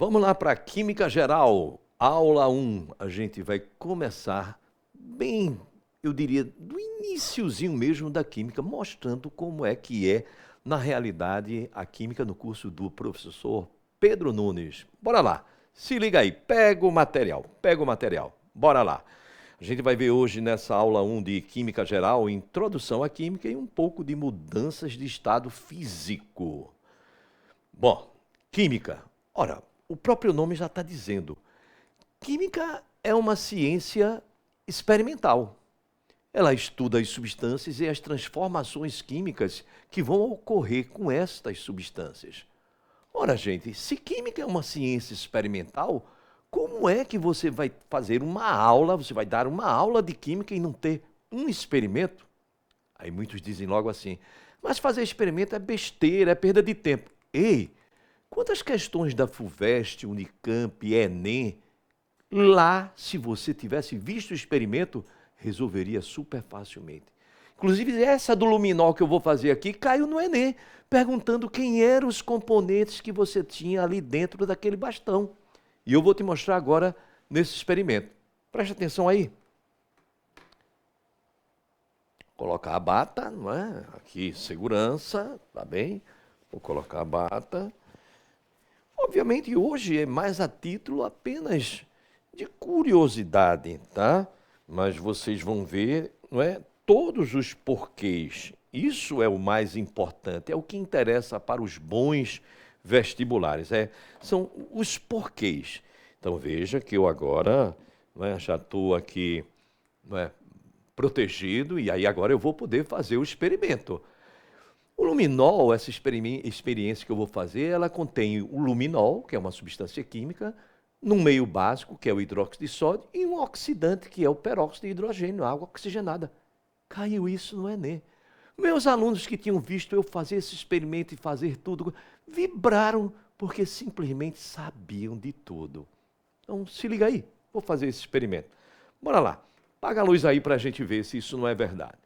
Vamos lá para a Química Geral, aula 1. A gente vai começar bem, eu diria, do iniciozinho mesmo da Química, mostrando como é que é, na realidade, a Química no curso do professor Pedro Nunes. Bora lá, se liga aí, pega o material, bora lá. A gente vai ver hoje nessa aula 1 de Química Geral, introdução à Química e um pouco de mudanças de estado físico. Bom, Química. Ora, o próprio nome já está dizendo. Química é uma ciência experimental. Ela estuda as substâncias e as transformações químicas que vão ocorrer com estas substâncias. Ora, gente, se química é uma ciência experimental, como é que você vai fazer uma aula, você vai dar uma aula de química e não ter um experimento? Aí muitos dizem logo assim, mas fazer experimento é besteira, é perda de tempo. Ei, quantas questões da FUVEST, Unicamp, Enem, lá, se você tivesse visto o experimento, resolveria super facilmente. Inclusive, essa do luminol que eu vou fazer aqui caiu no Enem, perguntando quem eram os componentes que você tinha ali dentro daquele bastão. E eu vou te mostrar agora nesse experimento. Preste atenção aí. Colocar a bata, não é? Aqui, segurança, tá bem? Vou colocar a bata. Obviamente, hoje é mais a título apenas de curiosidade, tá? Mas vocês vão ver, não é? Todos os porquês. Isso é o mais importante, é o que interessa para os bons vestibulares. São os porquês. Então veja que eu agora, não é, já estou aqui, não é, protegido e aí agora eu vou poder fazer o experimento. O luminol, essa experiência que eu vou fazer, ela contém o luminol, que é uma substância química, num meio básico, que é o hidróxido de sódio, e um oxidante, que é o peróxido de hidrogênio, água oxigenada. Caiu isso no Enem. Meus alunos que tinham visto eu fazer esse experimento e fazer tudo, vibraram porque simplesmente sabiam de tudo. Então, se liga aí, vou fazer esse experimento. Bora lá, apaga a luz aí para a gente ver se isso não é verdade.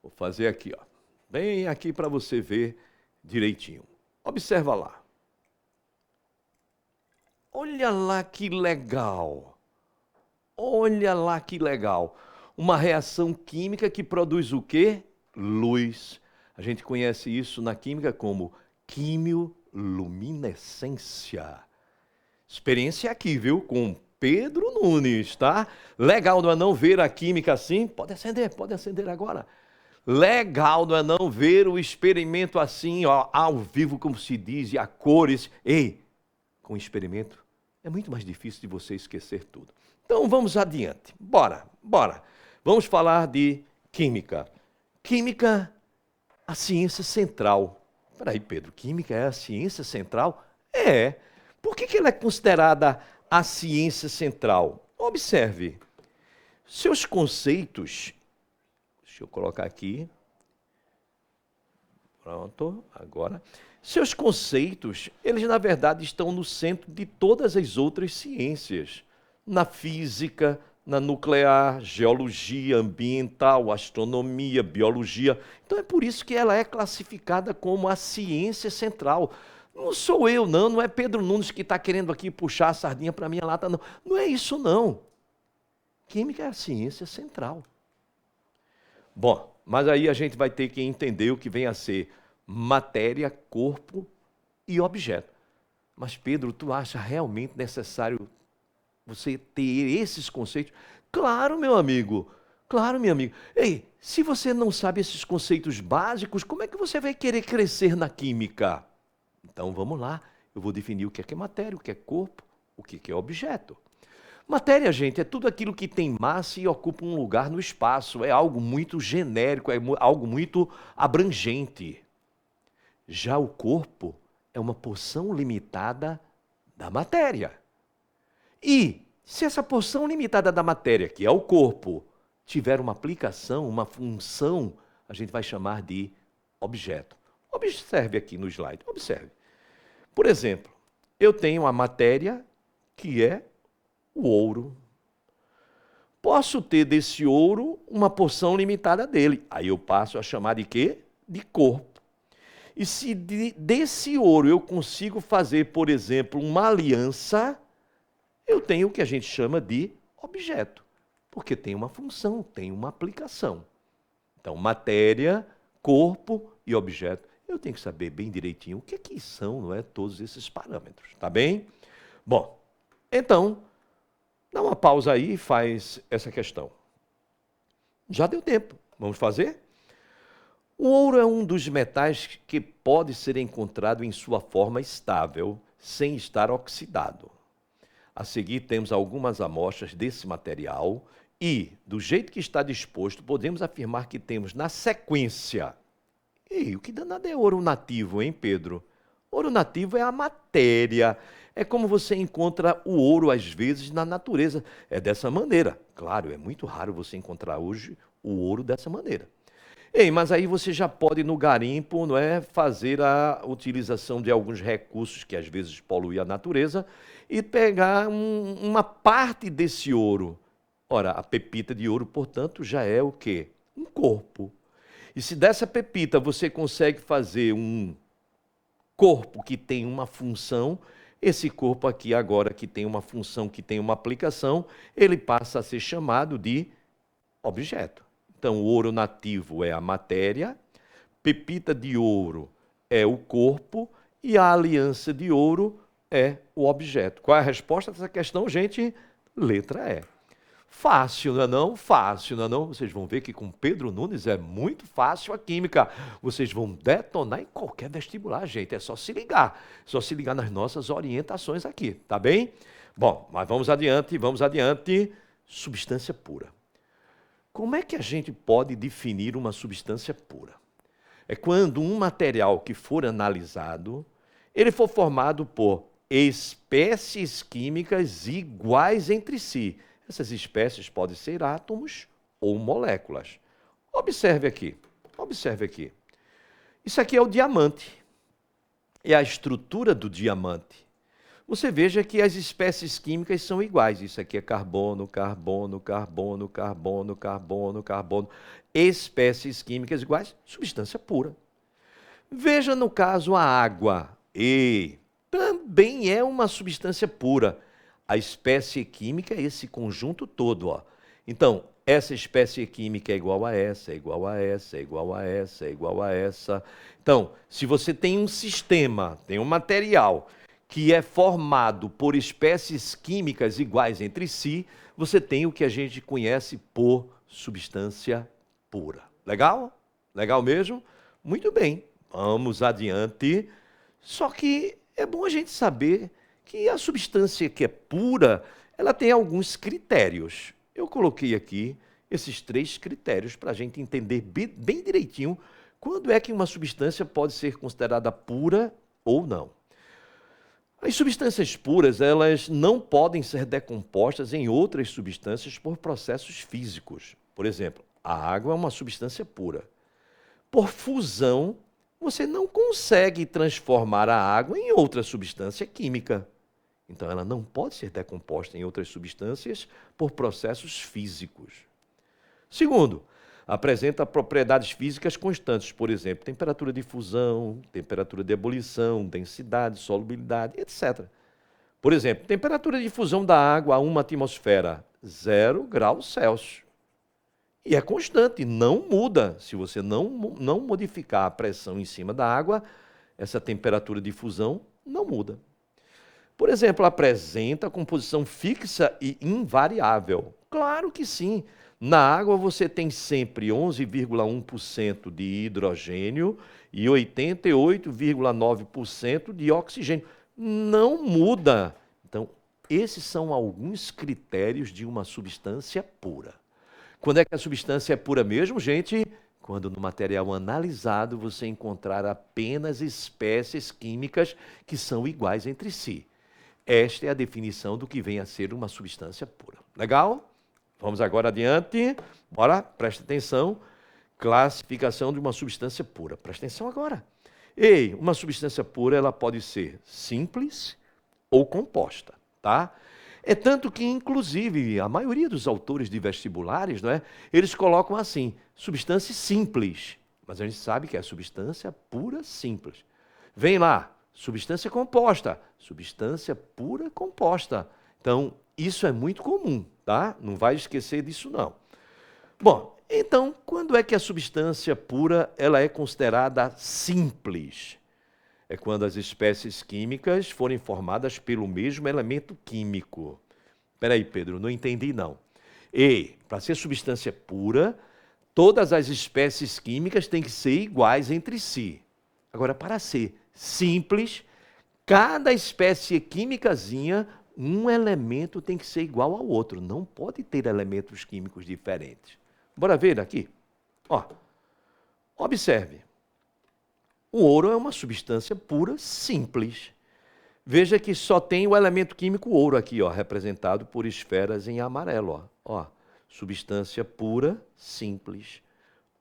Vou fazer aqui, ó, bem aqui para você ver direitinho. Observa lá. Olha lá que legal. Olha lá que legal. Uma reação química que produz o quê? Luz. A gente conhece isso na química como quimioluminescência. Experiência aqui, viu? Com Pedro Nunes, tá? Legal, não é não ver a química assim? Pode acender agora. Legal, não é não ver o experimento assim, ó, ao vivo, como se diz, e a cores. Ei, com experimento é muito mais difícil de você esquecer tudo. Então vamos adiante. Bora. Vamos falar de química. Química, a ciência central. Peraí, Pedro, química é a ciência central? É. Por que ela é considerada a ciência central? Observe. Seus conceitos. Deixa eu colocar aqui. Pronto, agora. Seus conceitos, eles na verdade estão no centro de todas as outras ciências. Na física, na nuclear, geologia, ambiental, astronomia, biologia. Então é por isso que ela é classificada como a ciência central. Não sou eu, não é Pedro Nunes que está querendo aqui puxar a sardinha para a minha lata, não. Não é isso, não. Química é a ciência central. Bom, mas aí a gente vai ter que entender o que vem a ser matéria, corpo e objeto. Mas, Pedro, tu acha realmente necessário você ter esses conceitos? Claro, meu amigo. Claro, meu amigo. Ei, se você não sabe esses conceitos básicos, como é que você vai querer crescer na química? Então, vamos lá. Eu vou definir o que é matéria, o que é corpo, o que é objeto. Matéria, gente, é tudo aquilo que tem massa e ocupa um lugar no espaço. É algo muito genérico, é algo muito abrangente. Já o corpo é uma porção limitada da matéria. E se essa porção limitada da matéria, que é o corpo, tiver uma aplicação, uma função, a gente vai chamar de objeto. Observe aqui no slide, observe. Por exemplo, eu tenho a matéria que é o ouro. Posso ter desse ouro uma porção limitada dele. Aí eu passo a chamar de quê? De corpo. E se desse ouro eu consigo fazer, por exemplo, uma aliança, eu tenho o que a gente chama de objeto, porque tem uma função, tem uma aplicação. Então, matéria, corpo e objeto. Eu tenho que saber bem direitinho o que são, não é, todos esses parâmetros, tá bem? Bom, então, dá uma pausa aí e faz essa questão. Já deu tempo, vamos fazer? O ouro é um dos metais que pode ser encontrado em sua forma estável, sem estar oxidado. A seguir, temos algumas amostras desse material e, do jeito que está disposto, podemos afirmar que temos na sequência. E o que danado é ouro nativo, hein, Pedro? Ouro nativo é a matéria. É como você encontra o ouro, às vezes, na natureza. É dessa maneira. Claro, é muito raro você encontrar hoje o ouro dessa maneira. Ei, mas aí você já pode, no garimpo, não é, fazer a utilização de alguns recursos que às vezes poluem a natureza e pegar uma parte desse ouro. Ora, a pepita de ouro, portanto, já é o quê? Um corpo. E se dessa pepita você consegue fazer um corpo que tem uma função, esse corpo aqui agora que tem uma função, que tem uma aplicação, ele passa a ser chamado de objeto. Então, o ouro nativo é a matéria, pepita de ouro é o corpo e a aliança de ouro é o objeto. Qual é a resposta dessa questão, gente? Letra E. Fácil, não é não? Fácil, não é não? Vocês vão ver que com Pedro Nunes é muito fácil a química. Vocês vão detonar em qualquer vestibular, gente. É só se ligar. É só se ligar nas nossas orientações aqui, tá bem? Bom, mas vamos adiante, vamos adiante. Substância pura. Como é que a gente pode definir uma substância pura? É quando um material que for analisado, ele for formado por espécies químicas iguais entre si. Essas espécies podem ser átomos ou moléculas. Observe aqui, observe aqui. Isso aqui é o diamante. É a estrutura do diamante. Você veja que as espécies químicas são iguais. Isso aqui é carbono, carbono, carbono, carbono, carbono, carbono. Espécies químicas iguais, substância pura. Veja no caso a água. E também é uma substância pura. A espécie química é esse conjunto todo, ó. Então, essa espécie química é igual a essa, é igual a essa, é igual a essa, é igual a essa. Então, se você tem um sistema, tem um material que é formado por espécies químicas iguais entre si, você tem o que a gente conhece por substância pura. Legal? Legal mesmo? Muito bem, vamos adiante. Só que é bom a gente saber que a substância que é pura, ela tem alguns critérios. Eu coloquei aqui esses 3 critérios para a gente entender bem direitinho quando é que uma substância pode ser considerada pura ou não. As substâncias puras, elas não podem ser decompostas em outras substâncias por processos físicos. Por exemplo, a água é uma substância pura. Por fusão, você não consegue transformar a água em outra substância química. Então, ela não pode ser decomposta em outras substâncias por processos físicos. Segundo, apresenta propriedades físicas constantes, por exemplo, temperatura de fusão, temperatura de ebulição, densidade, solubilidade, etc. Por exemplo, temperatura de fusão da água a 1 atmosfera, 0 graus Celsius. E é constante, não muda. Se você não modificar a pressão em cima da água, essa temperatura de fusão não muda. Por exemplo, apresenta composição fixa e invariável. Claro que sim. Na água você tem sempre 11,1% de hidrogênio e 88,9% de oxigênio. Não muda. Então, esses são alguns critérios de uma substância pura. Quando é que a substância é pura mesmo, gente? Quando no material analisado você encontrar apenas espécies químicas que são iguais entre si. Esta é a definição do que vem a ser uma substância pura. Legal? Vamos agora adiante. Bora, presta atenção. Classificação de uma substância pura. Presta atenção agora. Ei, uma substância pura, ela pode ser simples ou composta, tá? É tanto que, inclusive, a maioria dos autores de vestibulares, não é? Eles colocam assim, substância simples. mas a gente sabe que é substância pura simples. Vem lá, substância composta, substância pura composta. Então, isso é muito comum, tá? Não vai esquecer disso, não. Bom, então, quando é que a substância pura ela é considerada simples? É quando as espécies químicas forem formadas pelo mesmo elemento químico. Espera aí, Pedro, não entendi, não. E, para ser substância pura, todas as espécies químicas têm que ser iguais entre si. Agora, para ser simples, cada espécie químicazinha, um elemento tem que ser igual ao outro. Não pode ter elementos químicos diferentes. Bora ver aqui. Ó, observe. O ouro é uma substância pura simples. Veja que só tem o elemento químico ouro aqui, ó, representado por esferas em amarelo. Ó, substância pura simples.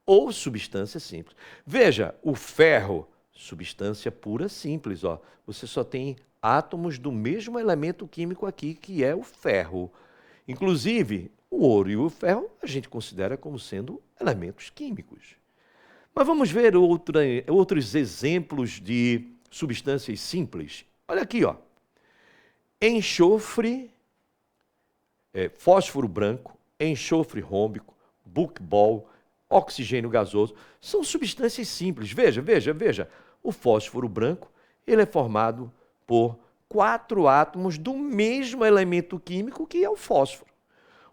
Ou substância simples. Veja, o ferro, substância pura simples. Ó. Você só tem átomos do mesmo elemento químico aqui, que é o ferro. Inclusive, o ouro e o ferro a gente considera como sendo elementos químicos. Mas vamos ver outros exemplos de substâncias simples. Olha aqui, ó. Enxofre, fósforo branco, enxofre rômbico, buquebol, oxigênio gasoso, são substâncias simples. Veja, veja, veja. O fósforo branco, ele é formado por 4 átomos do mesmo elemento químico que é o fósforo.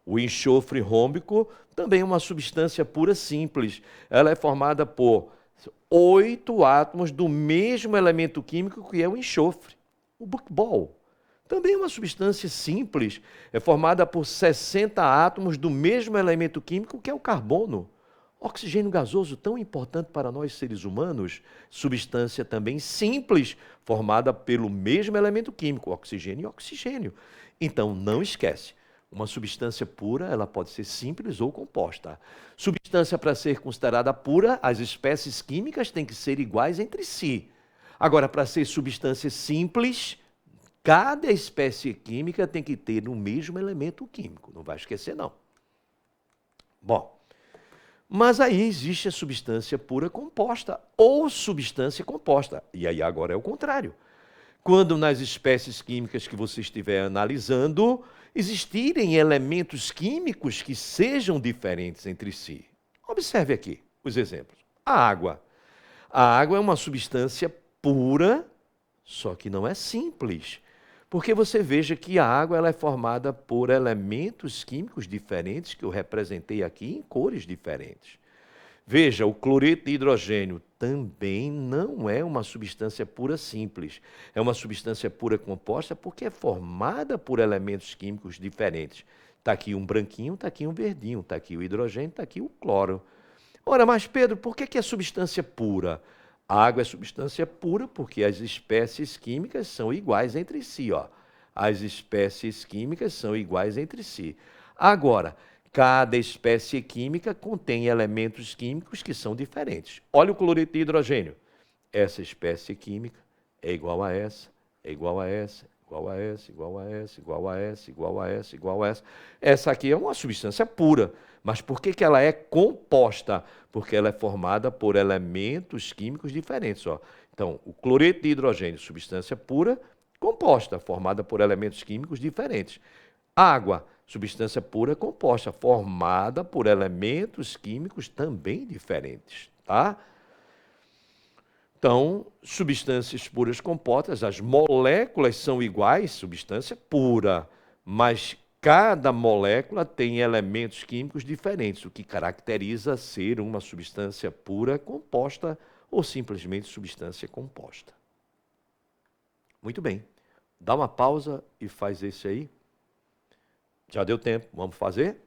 O enxofre rômbico também é uma substância pura simples. Ela é formada por 8 átomos do mesmo elemento químico que é o enxofre. O buquebol também é uma substância simples. É formada por 60 átomos do mesmo elemento químico que é o carbono. Oxigênio gasoso, tão importante para nós seres humanos, substância também simples, formada pelo mesmo elemento químico, oxigênio e oxigênio. Então, não esquece, uma substância pura, ela pode ser simples ou composta. Substância, para ser considerada pura, as espécies químicas têm que ser iguais entre si. Agora, para ser substância simples, cada espécie química tem que ter o mesmo elemento químico. Não vai esquecer, não. Bom, mas aí existe a substância pura composta ou substância composta. E aí agora é o contrário. Quando nas espécies químicas que você estiver analisando, existirem elementos químicos que sejam diferentes entre si. Observe aqui os exemplos. A água. A água é uma substância pura, só que não é simples. Porque você veja que a água ela é formada por elementos químicos diferentes, que eu representei aqui em cores diferentes. Veja, o cloreto de hidrogênio também não é uma substância pura simples. É uma substância pura composta porque é formada por elementos químicos diferentes. Está aqui um branquinho, está aqui um verdinho, está aqui o hidrogênio, está aqui o cloro. Ora, mas Pedro, por que é substância pura? A água é substância pura porque as espécies químicas são iguais entre si. Ó. As espécies químicas são iguais entre si. Agora, cada espécie química contém elementos químicos que são diferentes. Olha o cloreto de hidrogênio. Essa espécie química é igual a essa, é igual a essa, igual a essa, igual a essa, igual a essa, igual a essa, igual a essa. Essa aqui é uma substância pura. Mas por que ela é composta? Porque ela é formada por elementos químicos diferentes. Ó. Então, o cloreto de hidrogênio, substância pura, composta, formada por elementos químicos diferentes. Água, substância pura composta, formada por elementos químicos também diferentes. Tá? Então, substâncias puras compostas, as moléculas são iguais, substância pura, mas cada molécula tem elementos químicos diferentes, o que caracteriza ser uma substância pura composta ou simplesmente substância composta. Muito bem. Dá uma pausa e faz esse aí. Já deu tempo, vamos fazer?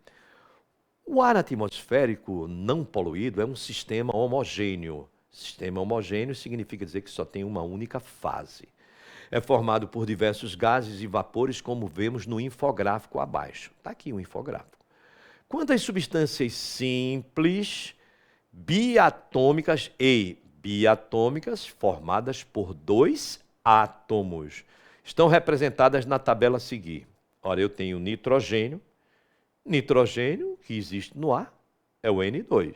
O ar atmosférico não poluído é um sistema homogêneo. Sistema homogêneo significa dizer que só tem uma única fase. É formado por diversos gases e vapores, como vemos no infográfico abaixo. Está aqui o infográfico. Quanto às substâncias simples, biatômicas e biatômicas, formadas por 2 átomos, estão representadas na tabela a seguir. Ora, eu tenho nitrogênio. Nitrogênio, que existe no ar, é o N2.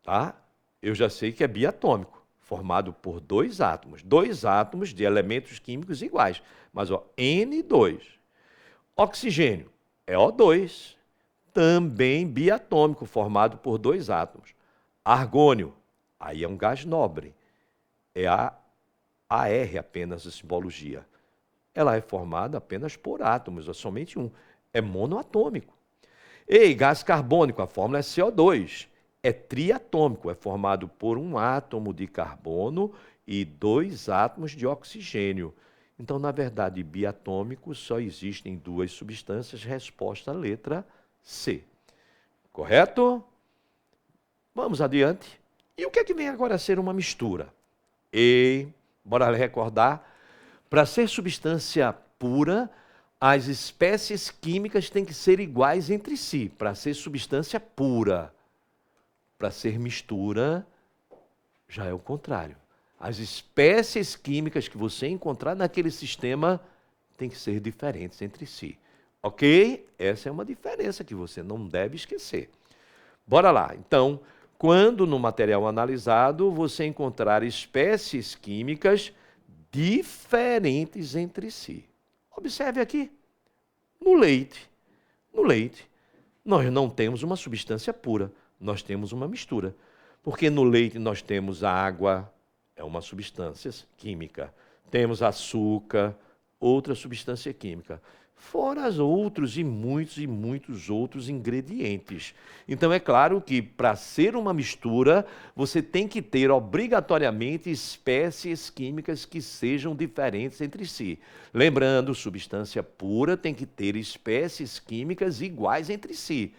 tá? Eu já sei que é biatômico, formado por dois átomos de elementos químicos iguais. Mas, ó, N2. Oxigênio é O2, também biatômico, formado por dois átomos. Argônio, aí é um gás nobre, é a AR apenas a simbologia. Ela é formada apenas por átomos, é somente um. É monoatômico. E gás carbônico, a fórmula é CO2. É triatômico, é formado por um átomo de carbono e dois átomos de oxigênio. Então, na verdade, biatômico só existem duas substâncias, resposta letra C. Correto? Vamos adiante. E o que é que vem agora a ser uma mistura? E, bora recordar, para ser substância pura, as espécies químicas têm que ser iguais entre si, para ser substância pura. Para ser mistura, já é o contrário. As espécies químicas que você encontrar naquele sistema têm que ser diferentes entre si. Ok? Essa é uma diferença que você não deve esquecer. Bora lá. Então, quando no material analisado você encontrar espécies químicas diferentes entre si. Observe aqui. No leite, nós não temos uma substância pura, nós temos uma mistura. Porque no leite nós temos a água, é uma substância química. Temos açúcar, outra substância química. Fora os outros e muitos outros ingredientes. Então é claro que para ser uma mistura, você tem que ter obrigatoriamente espécies químicas que sejam diferentes entre si. Lembrando, substância pura tem que ter espécies químicas iguais entre si.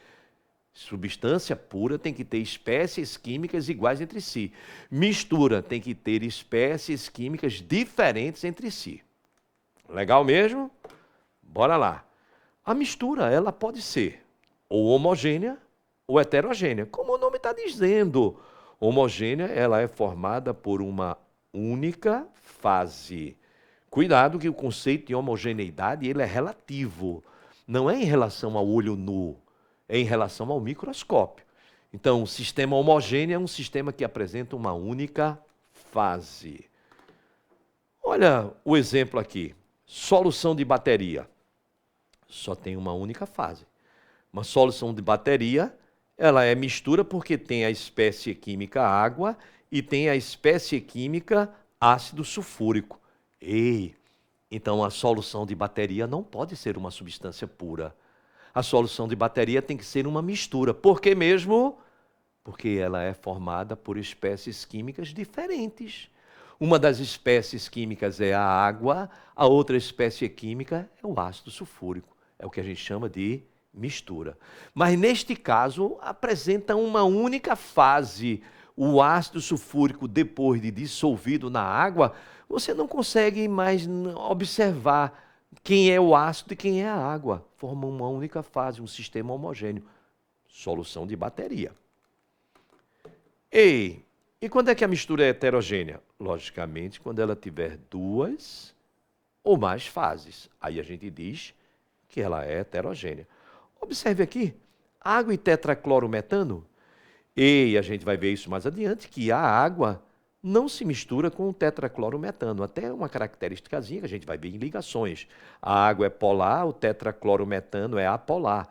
Substância pura tem que ter espécies químicas iguais entre si. Mistura tem que ter espécies químicas diferentes entre si. Legal mesmo? Bora lá. A mistura, ela pode ser ou homogênea ou heterogênea. Como o nome está dizendo, homogênea, ela é formada por uma única fase. Cuidado que o conceito de homogeneidade, ele é relativo. Não é em relação ao olho nu, é em relação ao microscópio. Então, o sistema homogêneo é um sistema que apresenta uma única fase. Olha o exemplo aqui. Solução de bateria. Só tem uma única fase. Uma solução de bateria, ela é mistura porque tem a espécie química água e tem a espécie química ácido sulfúrico. Ei, então a solução de bateria não pode ser uma substância pura. A solução de bateria tem que ser uma mistura. Por que mesmo? Porque ela é formada por espécies químicas diferentes. Uma das espécies químicas é a água, a outra espécie química é o ácido sulfúrico. É o que a gente chama de mistura. Mas neste caso, apresenta uma única fase. O ácido sulfúrico, depois de dissolvido na água, você não consegue mais observar quem é o ácido e quem é a água. Forma uma única fase, um sistema homogêneo. Solução de bateria. E quando é que a mistura é heterogênea? Logicamente, quando ela tiver duas ou mais fases. Aí a gente diz que ela é heterogênea. Observe aqui, água e tetraclorometano. E a gente vai ver isso mais adiante, que a água não se mistura com o tetraclorometano. Até uma característicazinha que a gente vai ver em ligações. A água é polar, o tetraclorometano é apolar.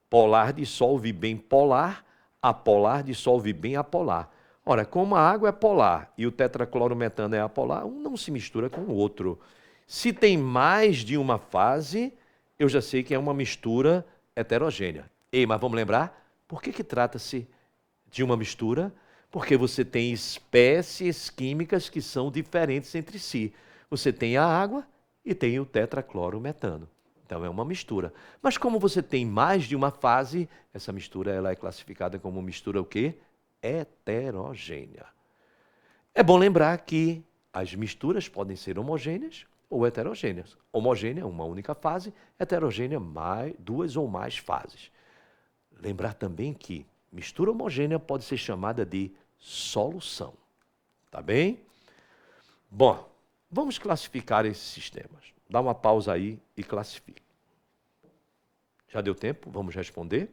Polar dissolve bem polar, apolar dissolve bem apolar. Ora, como a água é polar e o tetraclorometano é apolar, um não se mistura com o outro. Se tem mais de uma fase, eu já sei que é uma mistura heterogênea. Ei, mas vamos lembrar? Por que trata-se de uma mistura? Porque você tem espécies químicas que são diferentes entre si. Você tem a água e tem o tetraclorometano. Então é uma mistura. Mas como você tem mais de uma fase, essa mistura ela é classificada como mistura o quê? Heterogênea. É bom lembrar que as misturas podem ser homogêneas ou heterogêneas. Homogênea, uma única fase, heterogênea, duas ou mais fases. Lembrar também que mistura homogênea pode ser chamada de solução. Tá bem? Bom, vamos classificar esses sistemas. Dá uma pausa aí e classifique. Já deu tempo? Vamos responder?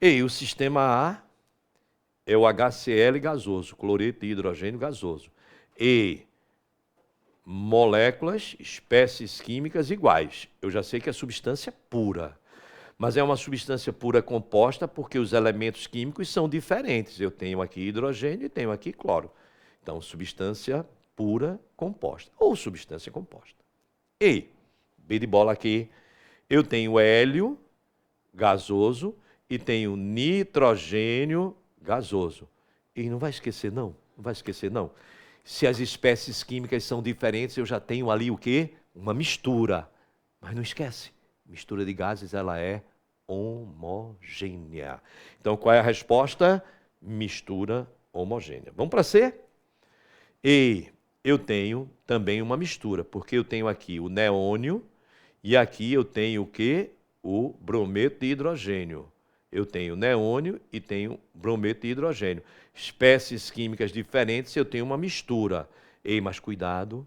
E o sistema A é o HCl gasoso, cloreto de hidrogênio gasoso. E moléculas, espécies químicas iguais. Eu já sei que é substância pura, mas é uma substância pura composta porque os elementos químicos são diferentes. Eu tenho aqui hidrogênio e tenho aqui cloro. Então, substância pura composta, ou substância composta. E, B de bola aqui, eu tenho hélio gasoso e tenho nitrogênio gasoso. E não vai esquecer não, não vai esquecer não. Se as espécies químicas são diferentes, eu já tenho ali o quê? Uma mistura. Mas não esquece, mistura de gases ela é homogênea. Então, qual é a resposta? Mistura homogênea. Vamos para C? E eu tenho também uma mistura, porque eu tenho aqui o neônio e aqui eu tenho o quê? O brometo de hidrogênio. Eu tenho neônio e tenho brometo de hidrogênio. Espécies químicas diferentes, eu tenho uma mistura. Ei, mas cuidado,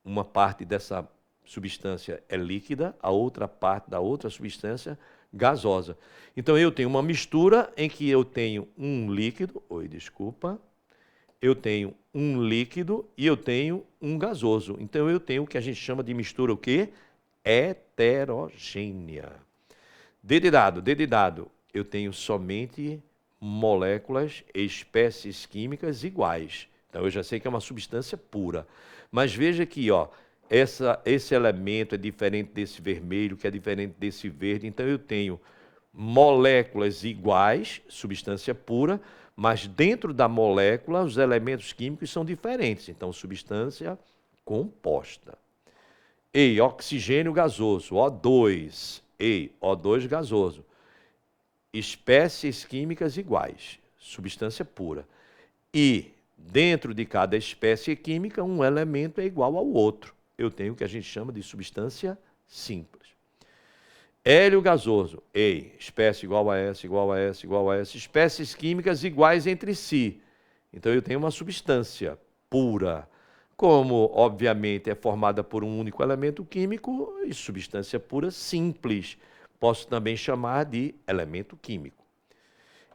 uma parte dessa substância é líquida, a outra parte da outra substância gasosa. Então eu tenho uma mistura em que eu tenho um líquido, eu tenho um líquido e eu tenho um gasoso. Então eu tenho o que a gente chama de mistura o quê? Heterogênea. D de dado, eu tenho somente moléculas, espécies químicas iguais. Então eu já sei que é uma substância pura. Mas veja aqui, ó, esse elemento é diferente desse vermelho, que é diferente desse verde. Então eu tenho moléculas iguais, substância pura, mas dentro da molécula os elementos químicos são diferentes. Então substância composta. E oxigênio gasoso, O2. E O2 gasoso. Espécies químicas iguais, substância pura. E dentro de cada espécie química, um elemento é igual ao outro. Eu tenho o que a gente chama de substância simples. Hélio gasoso, E, espécie igual a S, igual a S, igual a S, espécies químicas iguais entre si. Então eu tenho uma substância pura. Como, obviamente, é formada por um único elemento químico, e substância pura simples. Posso também chamar de elemento químico.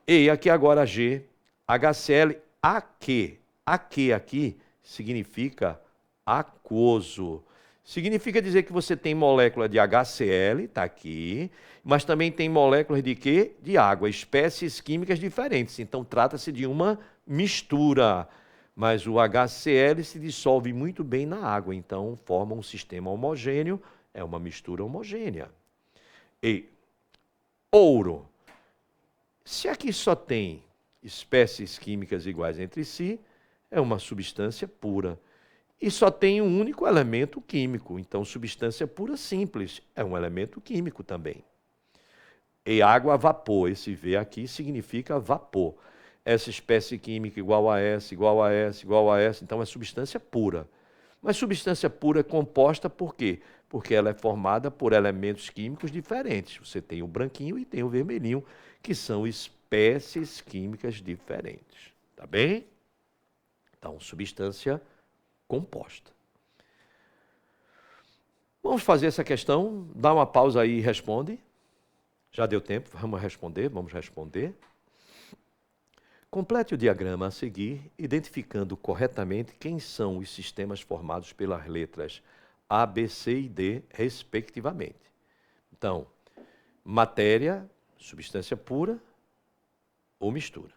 E aqui agora G, HCl, AQ. AQ aqui significa aquoso. Significa dizer que você tem molécula de HCl, está aqui, mas também tem moléculas de quê? De água, espécies químicas diferentes. Então, trata-se de uma mistura. Mas o HCl se dissolve muito bem na água, então forma um sistema homogêneo, é uma mistura homogênea. E ouro. Se aqui só tem espécies químicas iguais entre si, é uma substância pura. E só tem um único elemento químico, então substância pura simples, é um elemento químico também. E água, vapor, esse V aqui significa vapor. Essa espécie química igual a S, igual a S, igual a S, então é substância pura. Mas substância pura é composta por quê? Porque ela é formada por elementos químicos diferentes. Você tem o branquinho e tem o vermelhinho, que são espécies químicas diferentes. Tá bem? Então, substância composta. Vamos fazer essa questão, dá uma pausa aí e responde. Já deu tempo, vamos responder. Complete o diagrama a seguir, identificando corretamente quem são os sistemas formados pelas letras A, B, C e D, respectivamente. Então, matéria, substância pura ou mistura.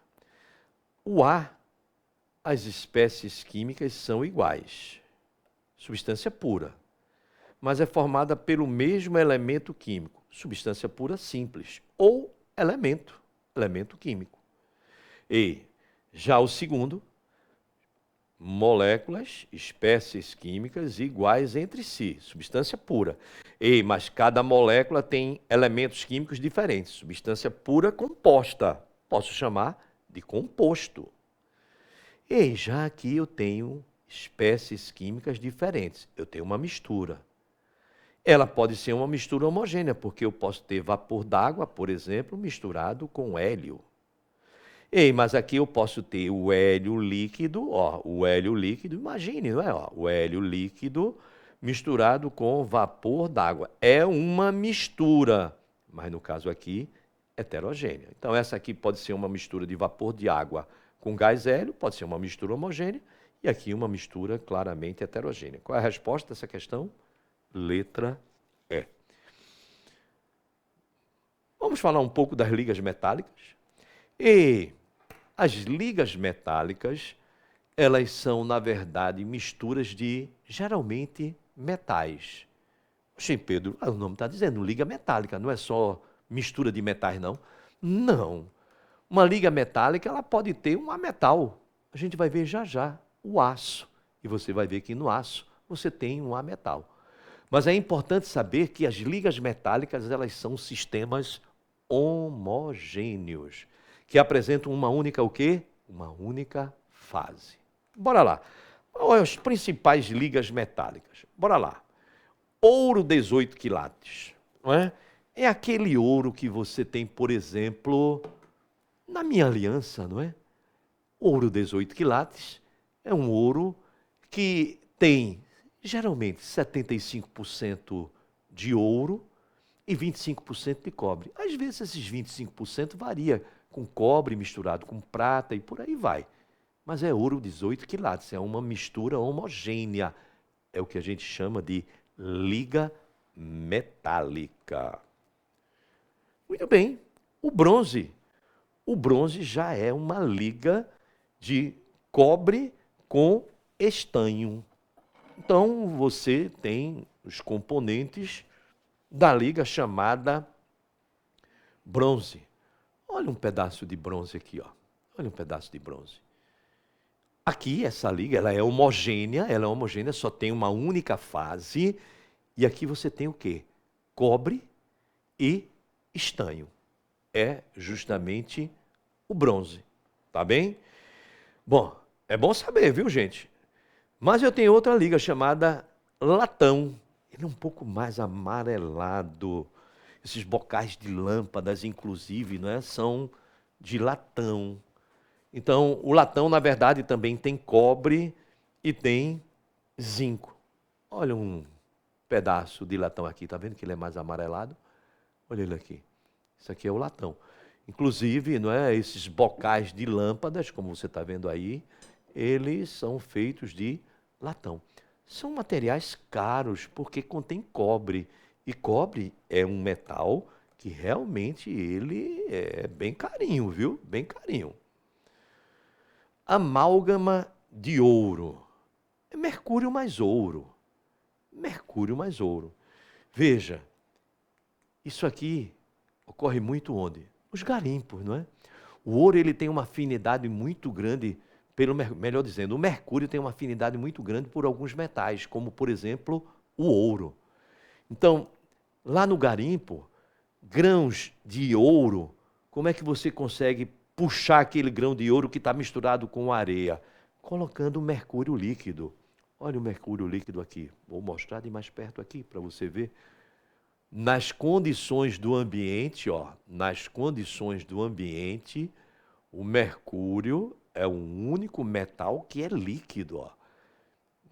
O A, as espécies químicas são iguais, substância pura, mas é formada pelo mesmo elemento químico, substância pura simples, ou elemento químico. E já o segundo, moléculas, espécies químicas iguais entre si, substância pura. Mas cada molécula tem elementos químicos diferentes, substância pura composta, posso chamar de composto. E já aqui eu tenho espécies químicas diferentes, eu tenho uma mistura. Ela pode ser uma mistura homogênea, porque eu posso ter vapor d'água, por exemplo, misturado com hélio. Mas aqui eu posso ter o hélio líquido, imagine, não é? O hélio líquido misturado com vapor d'água. É uma mistura, mas no caso aqui heterogênea. Então, essa aqui pode ser uma mistura de vapor de água com gás hélio, pode ser uma mistura homogênea, e aqui uma mistura claramente heterogênea. Qual é a resposta dessa questão? Letra E. Vamos falar um pouco das ligas metálicas. E as ligas metálicas, elas são, na verdade, misturas de, geralmente, metais. Oxê, Pedro, o nome está dizendo liga metálica, não é só mistura de metais, não. Não. Uma liga metálica, ela pode ter um ametal. A gente vai ver já já o aço. E você vai ver que no aço você tem um ametal. Mas é importante saber que as ligas metálicas, elas são sistemas homogêneos, que apresentam uma única o quê? Uma única fase. Bora lá. Quais as principais ligas metálicas? Bora lá. Ouro 18 quilates, não é? É aquele ouro que você tem, por exemplo, na minha aliança, não é? Ouro 18 quilates é um ouro que tem, geralmente, 75% de ouro e 25% de cobre. Às vezes, esses 25% varia com cobre misturado com prata e por aí vai. Mas é ouro 18 quilates, é uma mistura homogênea. É o que a gente chama de liga metálica. Muito bem. O bronze. O bronze já é uma liga de cobre com estanho. Então, você tem os componentes da liga chamada bronze. Olha um pedaço de bronze aqui, ó. Olha um pedaço de bronze. Aqui, essa liga, ela é homogênea, só tem uma única fase. E aqui você tem o quê? Cobre e estanho. É justamente o bronze. Tá bem? Bom, é bom saber, viu, gente? Mas eu tenho outra liga chamada latão. Ele é um pouco mais amarelado. Esses bocais de lâmpadas, inclusive, não é? São de latão. Então, o latão, na verdade, também tem cobre e tem zinco. Olha um pedaço de latão aqui, tá vendo que ele é mais amarelado? Olha ele aqui. Isso aqui é o latão. Inclusive, não é, esses bocais de lâmpadas, como você está vendo aí, eles são feitos de latão. São materiais caros porque contém cobre. E cobre é um metal que realmente ele é bem carinho, viu? Bem carinho. Amálgama de ouro. É mercúrio mais ouro. Mercúrio mais ouro. Veja, isso aqui ocorre muito onde? Nos garimpos, não é? O ouro ele tem uma afinidade muito grande, melhor dizendo, o mercúrio tem uma afinidade muito grande por alguns metais, como por exemplo o ouro. Então, lá no garimpo, grãos de ouro, como é que você consegue puxar aquele grão de ouro que está misturado com areia? Colocando mercúrio líquido. Olha o mercúrio líquido aqui. Vou mostrar de mais perto aqui para você ver. Nas condições do ambiente, ó, nas condições do ambiente, o mercúrio é o único metal que é líquido, ó.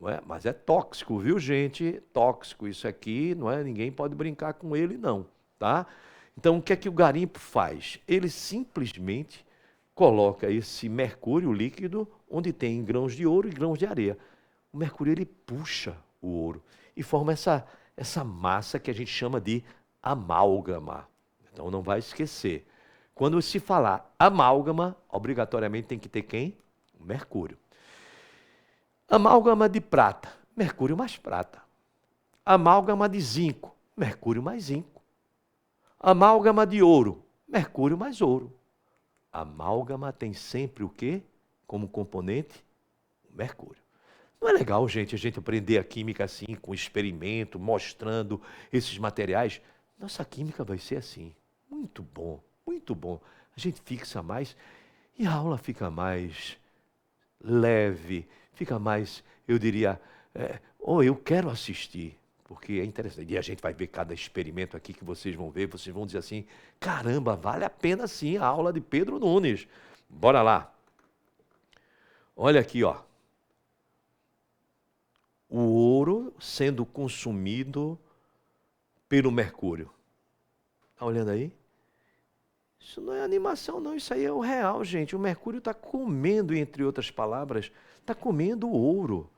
Não é? Mas é tóxico, viu, gente? Tóxico isso aqui, não é? Ninguém pode brincar com ele, não, tá? Então, o que é que o garimpo faz? Ele simplesmente coloca esse mercúrio líquido onde tem grãos de ouro e grãos de areia. O mercúrio, ele puxa o ouro e forma essa massa que a gente chama de amálgama. Então, não vai esquecer. Quando se falar amálgama, obrigatoriamente tem que ter quem? O mercúrio. Amálgama de prata, mercúrio mais prata. Amálgama de zinco, mercúrio mais zinco. Amálgama de ouro, mercúrio mais ouro. Amálgama tem sempre o quê? Como componente? O mercúrio. Não é legal, gente, a gente aprender a química assim, com experimento, mostrando esses materiais? Nossa química vai ser assim. Muito bom, muito bom. A gente fixa mais e a aula fica mais leve, fica mais, eu diria, eu quero assistir, porque é interessante. E a gente vai ver cada experimento aqui que vocês vão ver, vocês vão dizer assim, caramba, vale a pena sim a aula de Pedro Nunes. Bora lá. Olha aqui, ó. O ouro sendo consumido pelo mercúrio. Está olhando aí? Isso não é animação, não. Isso aí é o real, gente. O mercúrio está comendo, entre outras palavras, está comendo ouro.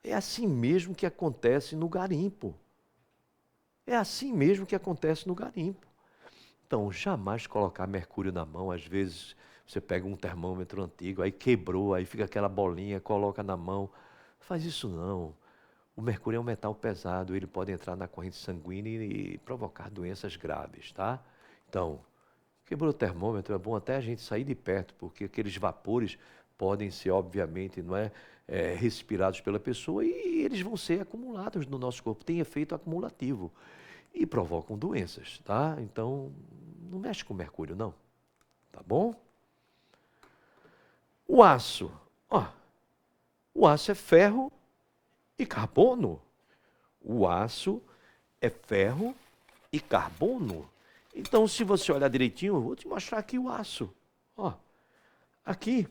É assim mesmo que acontece no garimpo. É assim mesmo que acontece no garimpo. Então, jamais colocar mercúrio na mão. Às vezes, você pega um termômetro antigo, aí quebrou, aí fica aquela bolinha, coloca na mão. Faz isso não. O mercúrio é um metal pesado, ele pode entrar na corrente sanguínea e provocar doenças graves, tá? Então, quebrou o termômetro, é bom até a gente sair de perto, porque aqueles vapores podem ser, obviamente, não é, respirados pela pessoa e eles vão ser acumulados no nosso corpo, tem efeito acumulativo e provocam doenças, tá? Então, não mexe com mercúrio, não, tá bom? O aço, ó, o aço é ferro e carbono. O aço é ferro e carbono. Então, se você olhar direitinho, eu vou te mostrar aqui o aço. Ó, aqui,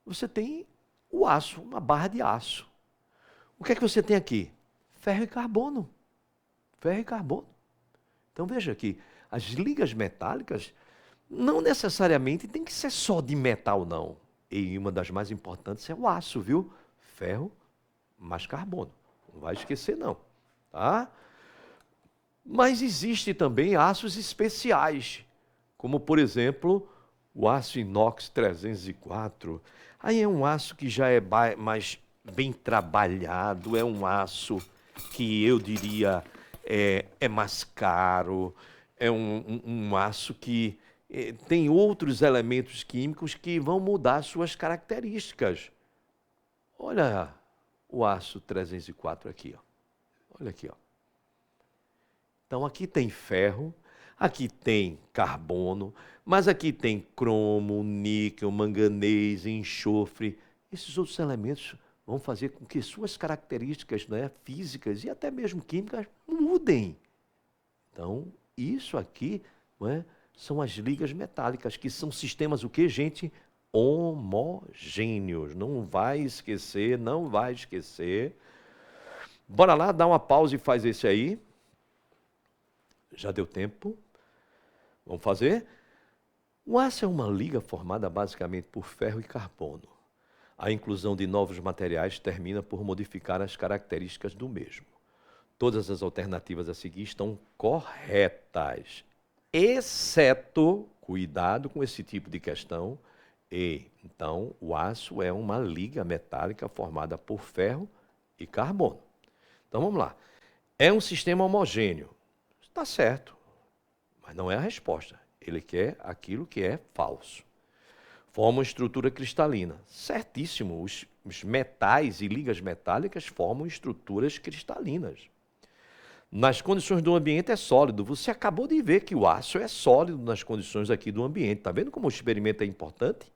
você tem o aço, uma barra de aço. O que é que você tem aqui? Ferro e carbono. Ferro e carbono. Então, veja aqui, as ligas metálicas não necessariamente tem que ser só de metal, não. E uma das mais importantes é o aço, viu? Ferro mais carbono. Não vai esquecer, não. Tá? Mas existe também aços especiais, como, por exemplo, o aço inox 304. Aí é um aço que já é mais bem trabalhado, é um aço que eu diria é mais caro, é um aço que tem outros elementos químicos que vão mudar suas características. Olha o aço 304 aqui, ó. Olha aqui, ó. Então aqui tem ferro, aqui tem carbono, mas aqui tem cromo, níquel, manganês, enxofre. Esses outros elementos vão fazer com que suas características, né, físicas e até mesmo químicas mudem. Então, isso aqui, não é, são as ligas metálicas, que são sistemas o quê, gente? Homogêneos. Não vai esquecer, não vai esquecer. Bora lá, dá uma pausa e faz esse aí. Já deu tempo? Vamos fazer? O aço é uma liga formada basicamente por ferro e carbono. A inclusão de novos materiais termina por modificar as características do mesmo. Todas as alternativas a seguir estão corretas, exceto, cuidado com esse tipo de questão, então o aço é uma liga metálica formada por ferro e carbono. Então vamos lá. É um sistema homogêneo. Está certo, mas não é a resposta. Ele quer aquilo que é falso. Forma uma estrutura cristalina. Certíssimo, os metais e ligas metálicas formam estruturas cristalinas. Nas condições do ambiente é sólido. Você acabou de ver que o aço é sólido nas condições aqui do ambiente. Está vendo como o experimento é importante?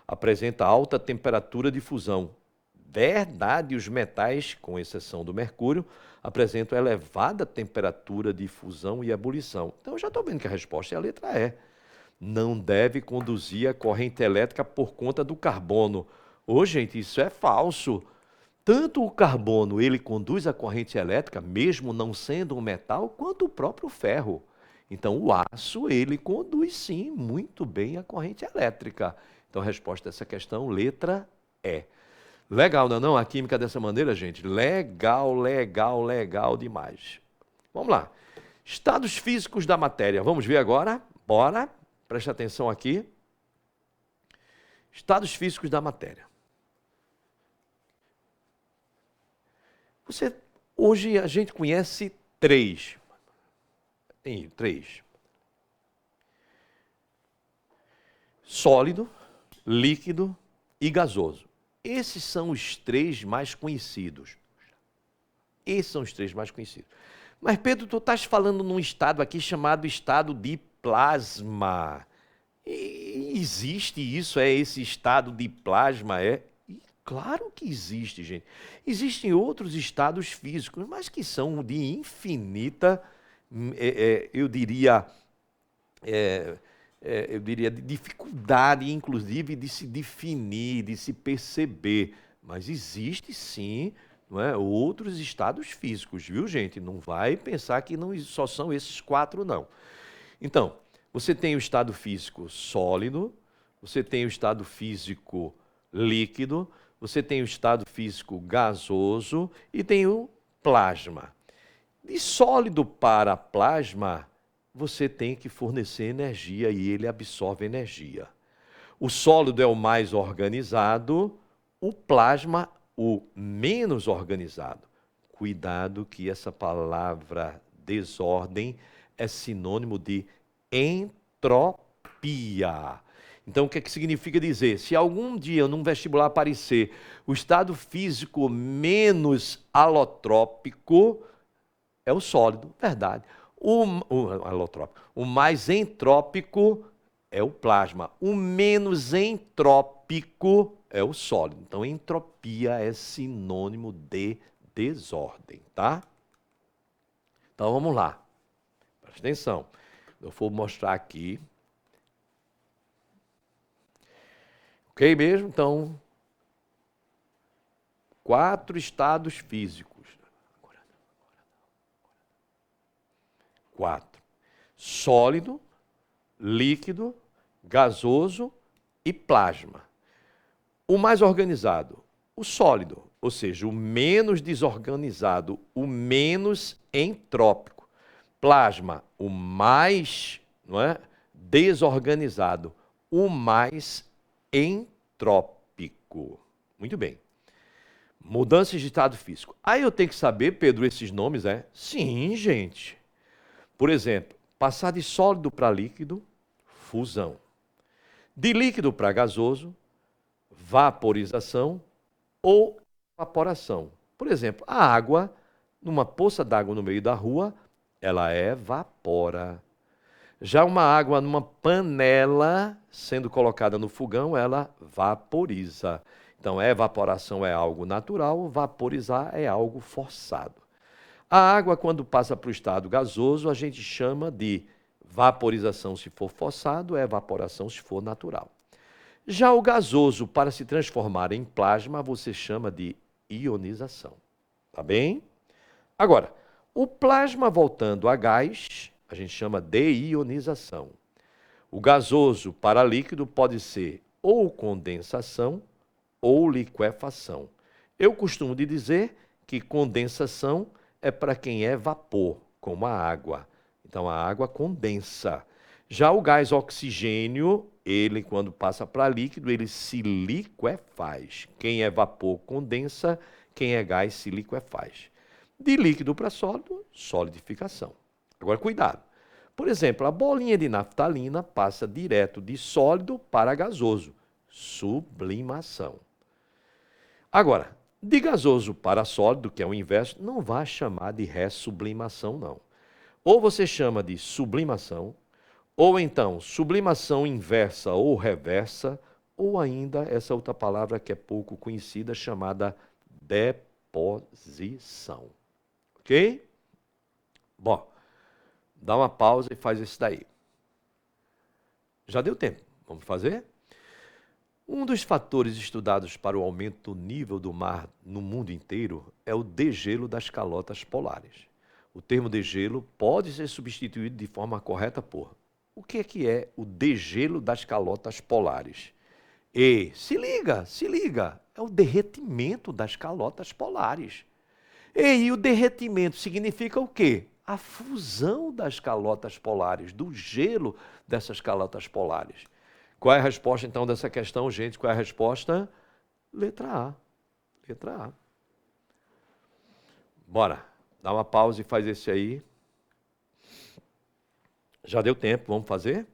Apresenta alta temperatura de fusão. Verdade, os metais, com exceção do mercúrio, apresentam elevada temperatura de fusão e ebulição. Então, eu já estou vendo que a resposta é a letra E. Não deve conduzir a corrente elétrica por conta do carbono. Ô, gente, isso é falso. Tanto o carbono, ele conduz a corrente elétrica, mesmo não sendo um metal, quanto o próprio ferro. Então, o aço, ele conduz, sim, muito bem a corrente elétrica. Então, a resposta a essa questão, letra E. Legal, não é não? A química dessa maneira, gente? Legal, legal, legal demais. Vamos lá. Estados físicos da matéria. Vamos ver agora? Bora. Preste atenção aqui. Estados físicos da matéria. Hoje a gente conhece três. Tem três. Sólido, líquido e gasoso. Esses são os três mais conhecidos. Esses são os três mais conhecidos. Mas, Pedro, tu estás falando num estado aqui chamado estado de plasma. E existe isso, esse estado de plasma, E claro que existe, gente. Existem outros estados físicos, mas que são de infinita, eu diria, de dificuldade, inclusive, de se definir, de se perceber. Mas existe, sim, não é, outros estados físicos, viu, gente? Não vai pensar que não, só são esses quatro, não. Então, você tem o estado físico sólido, você tem o estado físico líquido, você tem o estado físico gasoso e tem o plasma. De sólido para plasma, você tem que fornecer energia e ele absorve energia. O sólido é o mais organizado, o plasma o menos organizado. Cuidado que essa palavra desordem é sinônimo de entropia. Então, o que significa dizer? Se algum dia num vestibular aparecer o estado físico menos alotrópico, é o sólido, verdade. Alotrópico. O mais entrópico é o plasma. O menos entrópico é o sólido. Então, entropia é sinônimo de desordem, tá? Então, vamos lá. Presta atenção. Eu vou mostrar aqui. Ok mesmo? Então, 4 estados físicos. 4. Sólido, líquido, gasoso e plasma. O mais organizado, o sólido, ou seja, o menos desorganizado, o menos entrópico. Plasma, o mais, não é, desorganizado, o mais entrópico. Muito bem. Mudanças de estado físico. Aí eu tenho que saber, Pedro, esses nomes, é? Sim, gente. Por exemplo, passar de sólido para líquido, fusão. De líquido para gasoso, vaporização ou evaporação. Por exemplo, a água, numa poça d'água no meio da rua, ela evapora. Já uma água numa panela, sendo colocada no fogão, ela vaporiza. Então, evaporação é algo natural, vaporizar é algo forçado. A água, quando passa para o estado gasoso, a gente chama de vaporização se for forçado, evaporação se for natural. Já o gasoso, para se transformar em plasma, você chama de ionização. Tá bem? Agora, o plasma voltando a gás, a gente chama de ionização. O gasoso para líquido pode ser ou condensação ou liquefação. Eu costumo dizer que condensação é para quem é vapor, como a água. Então, a água condensa. Já o gás oxigênio, ele, quando passa para líquido, ele se liquefaz. Quem é vapor, condensa. Quem é gás, se liquefaz. De líquido para sólido, solidificação. Agora, cuidado. Por exemplo, a bolinha de naftalina passa direto de sólido para gasoso. Sublimação. Agora, de gasoso para sólido, que é o inverso, não vá chamar de ressublimação, não. Ou você chama de sublimação, ou então sublimação inversa ou reversa, ou ainda essa outra palavra que é pouco conhecida, chamada deposição. Ok? Bom, dá uma pausa e faz isso daí. Já deu tempo. Vamos fazer? Um dos fatores estudados para o aumento do nível do mar no mundo inteiro é o degelo das calotas polares. O termo degelo pode ser substituído de forma correta por: o que é o degelo das calotas polares? E se liga, é o derretimento das calotas polares. E o derretimento significa o quê? A fusão das calotas polares, do gelo dessas calotas polares. Qual é a resposta, então, dessa questão, gente? Qual é a resposta? Letra A. Letra A. Bora. Dá uma pausa e faz esse aí. Já deu tempo, vamos fazer?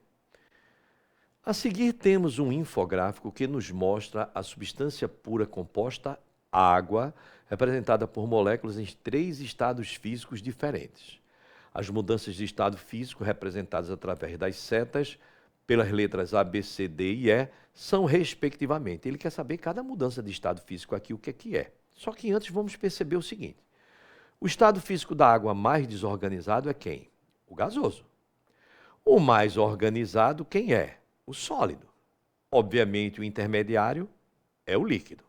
A seguir temos um infográfico que nos mostra a substância pura composta, água, representada por moléculas em 3 estados físicos diferentes. As mudanças de estado físico, representadas através das setas, pelas letras A, B, C, D e E, são respectivamente. Ele quer saber cada mudança de estado físico aqui, o que é. Só que antes vamos perceber o seguinte. O estado físico da água mais desorganizado é quem? O gasoso. O mais organizado, quem é? O sólido. Obviamente, o intermediário é o líquido.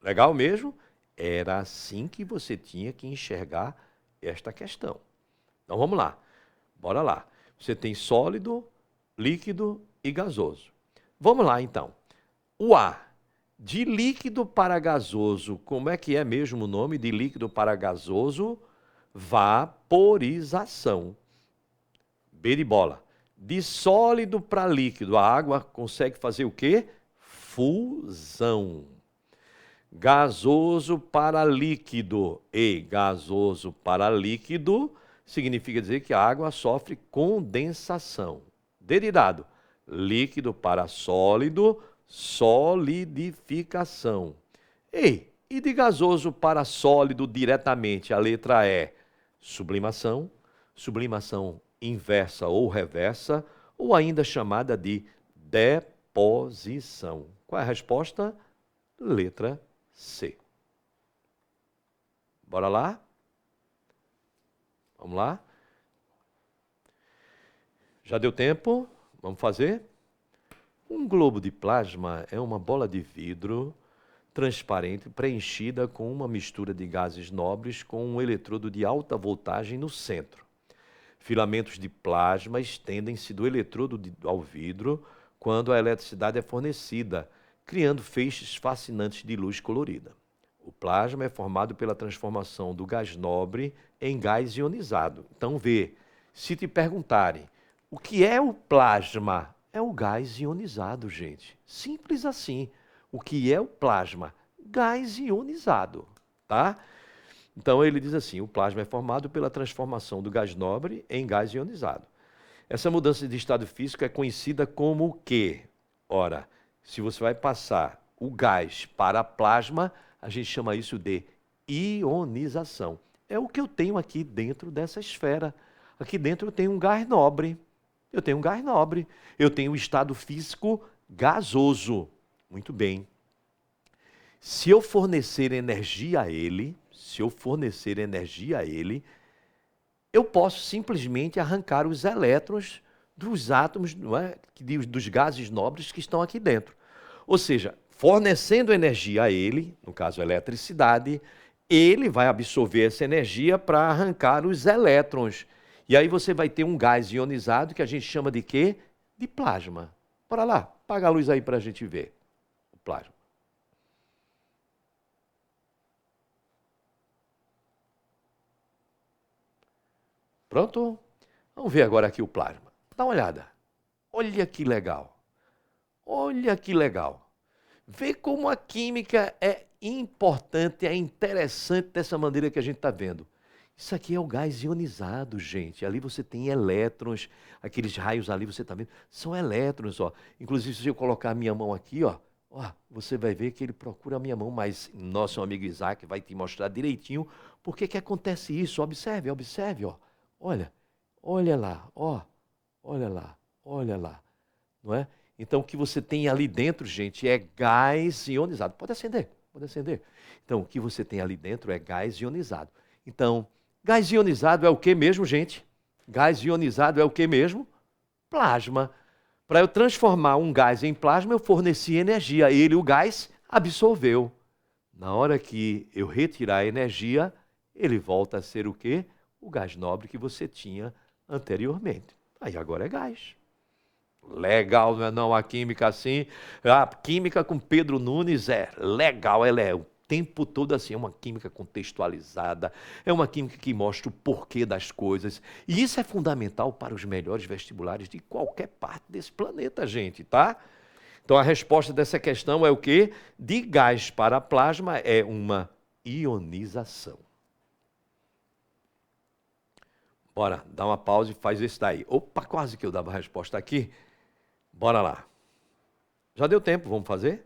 Legal mesmo? Era assim que você tinha que enxergar esta questão. Então, vamos lá. Bora lá. Você tem sólido, líquido e gasoso. Vamos lá, então. O A, de líquido para gasoso, como é que é mesmo o nome de líquido para gasoso? Vaporização. B de bola. De sólido para líquido, a água consegue fazer o quê? Fusão. Gasoso para líquido. E gasoso para líquido significa dizer que a água sofre condensação. D de dado. Líquido para sólido, solidificação. E de gasoso para sólido diretamente, a letra E, sublimação, sublimação inversa ou reversa, ou ainda chamada de deposição. Qual é a resposta? Letra C. Bora lá? Vamos lá? Já deu tempo? Vamos fazer? Um globo de plasma é uma bola de vidro transparente preenchida com uma mistura de gases nobres com um eletrodo de alta voltagem no centro. Filamentos de plasma estendem-se do eletrodo ao vidro quando a eletricidade é fornecida, criando feixes fascinantes de luz colorida. O plasma é formado pela transformação do gás nobre em gás ionizado. Então, vê, se te perguntarem, o que é o plasma? É o gás ionizado, gente. Simples assim. O que é o plasma? Gás ionizado, tá? Então, ele diz assim, o plasma é formado pela transformação do gás nobre em gás ionizado. Essa mudança de estado físico é conhecida como o quê? Ora, se você vai passar o gás para plasma, a gente chama isso de ionização. É o que eu tenho aqui dentro dessa esfera. Aqui dentro eu tenho um gás nobre. Eu tenho um gás nobre. Eu tenho um estado físico gasoso. Muito bem. Se eu fornecer energia a ele, eu posso simplesmente arrancar os elétrons dos átomos, não é? Dos gases nobres que estão aqui dentro. Ou seja, fornecendo energia a ele, no caso a eletricidade, ele vai absorver essa energia para arrancar os elétrons. E aí você vai ter um gás ionizado que a gente chama de quê? De plasma. Bora lá, apaga a luz aí para a gente ver o plasma. Pronto? Vamos ver agora aqui o plasma. Dá uma olhada. Olha que legal. Olha que legal. Vê como a química é importante, é interessante dessa maneira que a gente está vendo. Isso aqui é o gás ionizado, gente. Ali você tem elétrons, aqueles raios ali, você está vendo? São elétrons, ó. Inclusive, se eu colocar a minha mão aqui, ó, você vai ver que ele procura a minha mão, mas nosso amigo Isaac vai te mostrar direitinho por que acontece isso. Observe, observe, ó. Olha lá, ó. Olha lá, não é? Então, o que você tem ali dentro, gente, é gás ionizado. Pode acender, pode acender. Então, o que você tem ali dentro é gás ionizado. Então, gás ionizado é o que mesmo, gente? Gás ionizado é o que mesmo? Plasma. Para eu transformar um gás em plasma, eu forneci energia. Ele, o gás, absorveu. Na hora que eu retirar a energia, ele volta a ser o quê? O gás nobre que você tinha anteriormente. Aí agora é gás. Legal, não é não? A química assim. A química com Pedro Nunes é legal, ela é o tempo todo assim, é uma química contextualizada, é uma química que mostra o porquê das coisas. E isso é fundamental para os melhores vestibulares de qualquer parte desse planeta, gente, tá? Então a resposta dessa questão é o quê? De gás para plasma é uma ionização. Bora, dá uma pausa e faz esse daí. Opa, quase que eu dava a resposta aqui. Bora lá. Já deu tempo, vamos fazer?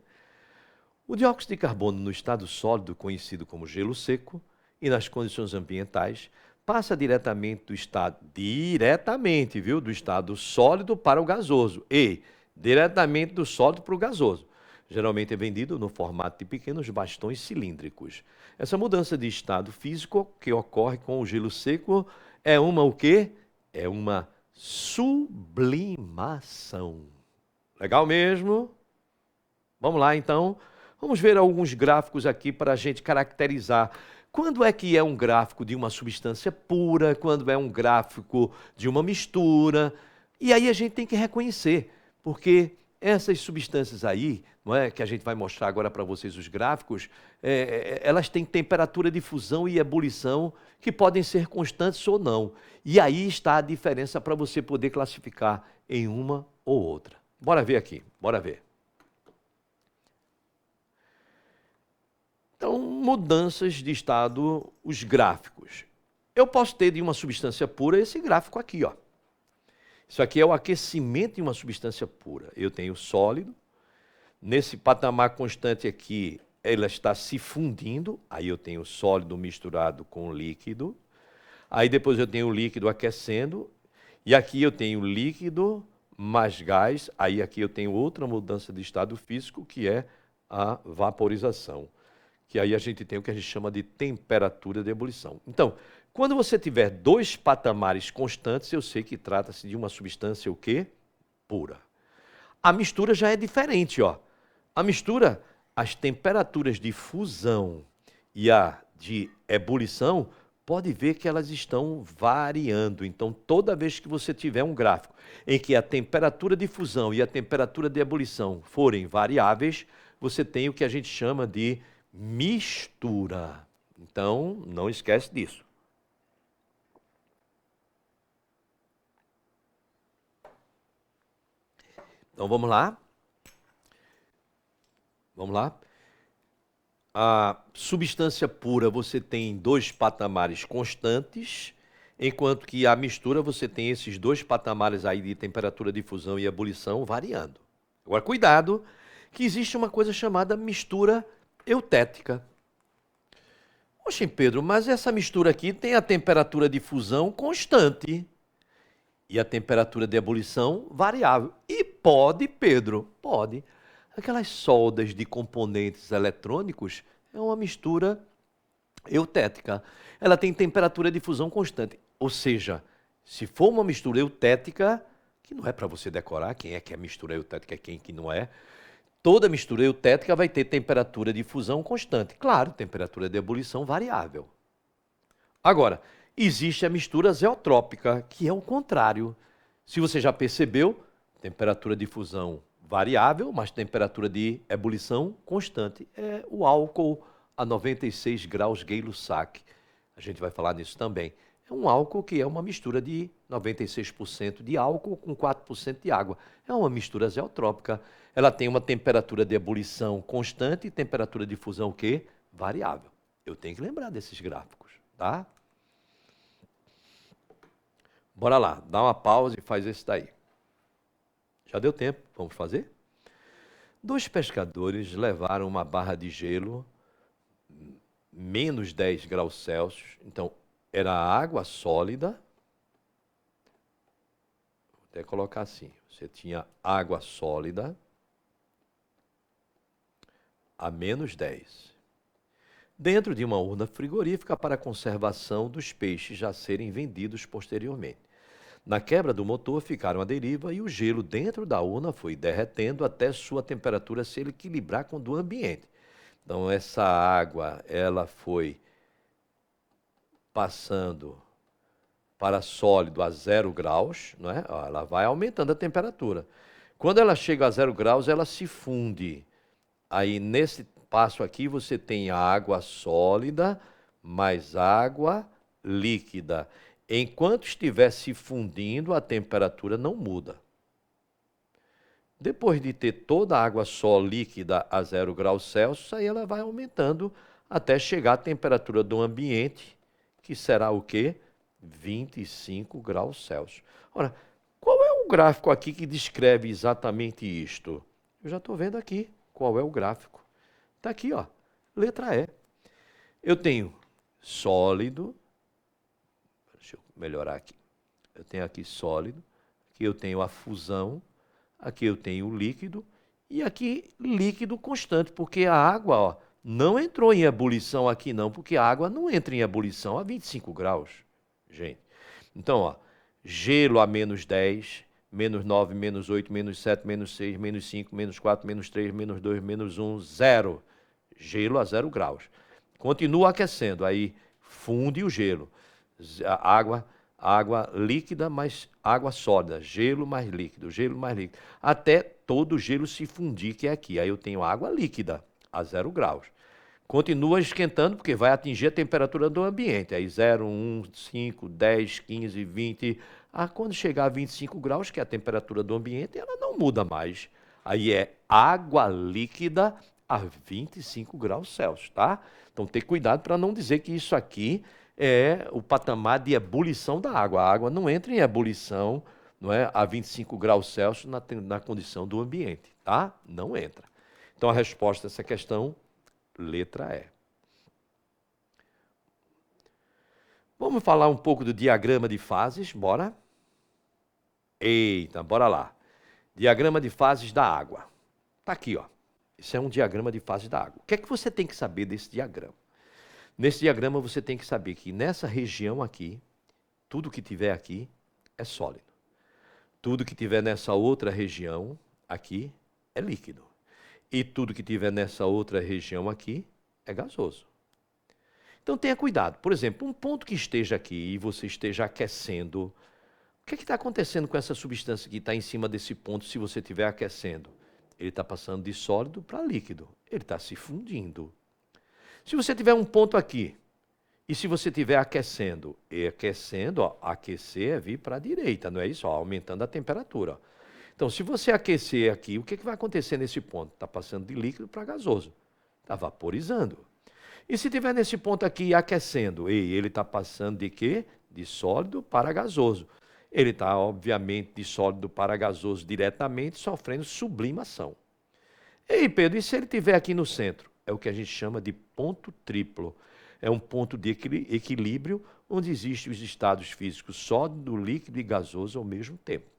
O dióxido de carbono no estado sólido, conhecido como gelo seco, e nas condições ambientais, passa diretamente do estado, do estado sólido para o gasoso e diretamente do sólido para o gasoso. Geralmente é vendido no formato de pequenos bastões cilíndricos. Essa mudança de estado físico que ocorre com o gelo seco é uma o quê? É uma sublimação. Legal mesmo? Vamos lá, então. Vamos ver alguns gráficos aqui para a gente caracterizar quando é que é um gráfico de uma substância pura, quando é um gráfico de uma mistura. E aí a gente tem que reconhecer, porque essas substâncias aí, não é, que a gente vai mostrar agora para vocês os gráficos, elas têm temperatura de fusão e ebulição que podem ser constantes ou não. E aí está a diferença para você poder classificar em uma ou outra. Bora ver aqui, bora ver. Então, mudanças de estado, os gráficos. Eu posso ter de uma substância pura esse gráfico aqui, ó. Isso aqui é o aquecimento de uma substância pura. Eu tenho sólido, nesse patamar constante aqui, ela está se fundindo, aí eu tenho sólido misturado com líquido, aí depois eu tenho o líquido aquecendo, e aqui eu tenho líquido mais gás, aí aqui eu tenho outra mudança de estado físico, que é a vaporização, que aí a gente tem o que a gente chama de temperatura de ebulição. Então, quando você tiver dois patamares constantes, eu sei que trata-se de uma substância o quê? Pura. A mistura já é diferente, ó. A mistura, as temperaturas de fusão e a de ebulição, pode ver que elas estão variando. Então, toda vez que você tiver um gráfico em que a temperatura de fusão e a temperatura de ebulição forem variáveis, você tem o que a gente chama de mistura. Então, não esquece disso. Então, vamos lá. Vamos lá. A substância pura você tem dois patamares constantes, enquanto que a mistura você tem esses dois patamares aí de temperatura de fusão e ebulição variando. Agora, cuidado, que existe uma coisa chamada mistura eutética. Oxe, Pedro, mas essa mistura aqui tem a temperatura de fusão constante e a temperatura de ebulição variável. E pode, Pedro, pode. Aquelas soldas de componentes eletrônicos é uma mistura eutética. Ela tem temperatura de fusão constante. Ou seja, se for uma mistura eutética, que não é para você decorar quem é que é mistura eutética e quem que não é, toda mistura eutética vai ter temperatura de fusão constante. Claro, temperatura de ebulição variável. Agora, existe a mistura zeotrópica, que é o contrário. Se você já percebeu, temperatura de fusão variável, mas temperatura de ebulição constante. É o álcool a 96 graus Gay-Lussac. A gente vai falar nisso também. É um álcool que é uma mistura de 96% de álcool com 4% de água. É uma mistura zeotrópica. Ela tem uma temperatura de ebulição constante e temperatura de fusão o quê? Variável. Eu tenho que lembrar desses gráficos, tá? Bora lá, dá uma pausa e faz esse daí. Já deu tempo, vamos fazer? Dois pescadores levaram uma barra de gelo, menos 10 graus Celsius, então era água sólida, vou até colocar assim, você tinha água sólida a menos 10, dentro de uma urna frigorífica para conservação dos peixes já serem vendidos posteriormente. Na quebra do motor ficaram à deriva e o gelo dentro da urna foi derretendo até sua temperatura se equilibrar com a do ambiente. Então essa água, ela foi passando para sólido a 0 graus, não é? Ela vai aumentando a temperatura. Quando ela chega a 0 graus, ela se funde. Aí nesse passo aqui você tem a água sólida mais água líquida. Enquanto estiver se fundindo, a temperatura não muda. Depois de ter toda a água só líquida a 0 graus Celsius, aí ela vai aumentando até chegar à temperatura do ambiente, que será o quê? 25 graus Celsius. Ora, qual é o gráfico aqui que descreve exatamente isto? Eu já estou vendo aqui qual é o gráfico. Está aqui, ó, letra E. Eu tenho sólido. Deixa eu melhorar aqui. Eu tenho aqui sólido, aqui eu tenho a fusão, aqui eu tenho o líquido e aqui líquido constante, porque a água, ó, não entrou em ebulição aqui não, porque a água não entra em ebulição a 25 graus, gente. Então, ó, gelo a menos 10, menos 9, menos 8, menos 7, menos 6, menos 5, menos 4, menos 3, menos 2, menos 1, 0. Gelo a 0 graus. Continua aquecendo, aí funde o gelo. Água líquida mais água sólida, gelo mais líquido, até todo o gelo se fundir, que é aqui. Aí eu tenho água líquida a 0 graus. Continua esquentando, porque vai atingir a temperatura do ambiente. Aí 0, 1, 5, 10, 15, 20. Quando chegar a 25 graus, que é a temperatura do ambiente, ela não muda mais. Aí é água líquida a 25 graus Celsius, tá? Então tem cuidado para não dizer que isso aqui é o patamar de ebulição da água. A água não entra em ebulição, não é, a 25 graus Celsius na condição do ambiente, tá? Não entra. Então a resposta a essa questão, letra E. Vamos falar um pouco do diagrama de fases, bora? Eita, bora lá. Diagrama de fases da água. Tá aqui, ó. Isso é um diagrama de fases da água. O que é que você tem que saber desse diagrama? Nesse diagrama você tem que saber que nessa região aqui, tudo que tiver aqui é sólido. Tudo que tiver nessa outra região aqui é líquido. E tudo que tiver nessa outra região aqui é gasoso. Então tenha cuidado. Por exemplo, um ponto que esteja aqui e você esteja aquecendo, o que está acontecendo com essa substância que está em cima desse ponto se você estiver aquecendo? Ele está passando de sólido para líquido. Ele está se fundindo. Se você tiver um ponto aqui, e se você estiver aquecendo, ó, aquecer é vir para a direita, não é isso? Ó, aumentando a temperatura. Então, se você aquecer aqui, o que vai acontecer nesse ponto? Está passando de líquido para gasoso. Está vaporizando. E se estiver nesse ponto aqui aquecendo, ele está passando de quê? De sólido para gasoso. Ele está, obviamente, de sólido para gasoso diretamente, sofrendo sublimação. Ei, Pedro, e se ele estiver aqui no centro? É o que a gente chama de ponto triplo. É um ponto de equilíbrio onde existem os estados físicos sólido, líquido e gasoso ao mesmo tempo.